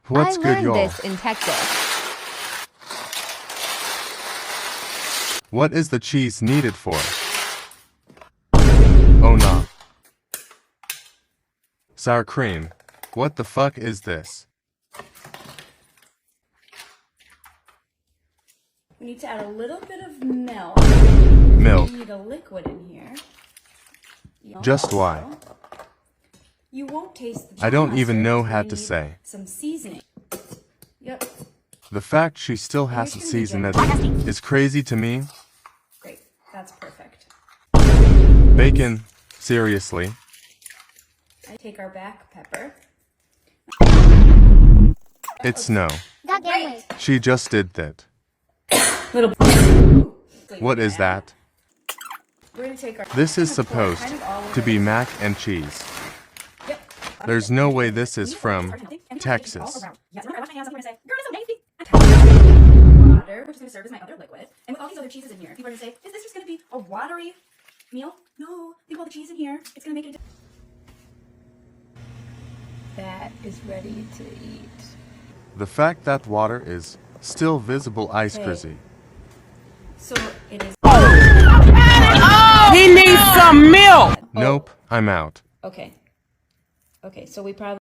What's I good, learned y'all? this in Texas. What is the cheese needed for? Oh nah. Sour cream. What the fuck is this? We need to add a little bit of milk. Milk. We need a liquid in here. Just why? You won't taste the I don't mustard, even know so how we to need say. some seasoning. Yep. The fact she still has to Here's your season it medium. is crazy to me. Great. That's perfect. Bacon? Seriously? I take our black pepper. It's no. Great. She just did that. Little. What is that? We're gonna take our. This is we're gonna pour supposed kind of all over to be it. mac and cheese. Yep. There's no way this is from Texas. Yeah, so when I wash my hands, I'm gonna say, "Girl, it's so nasty." Water, which is gonna serve as my other liquid, and with all these other cheeses in here, people are gonna say, "Is this just gonna be a watery meal?" No, leave all the cheese in here. It's gonna make it. That is ready to eat. The fact that water is still visible ice Okay. crazy. So it is. He needs some milk. Nope, I'm out. Okay. Okay, so we probably.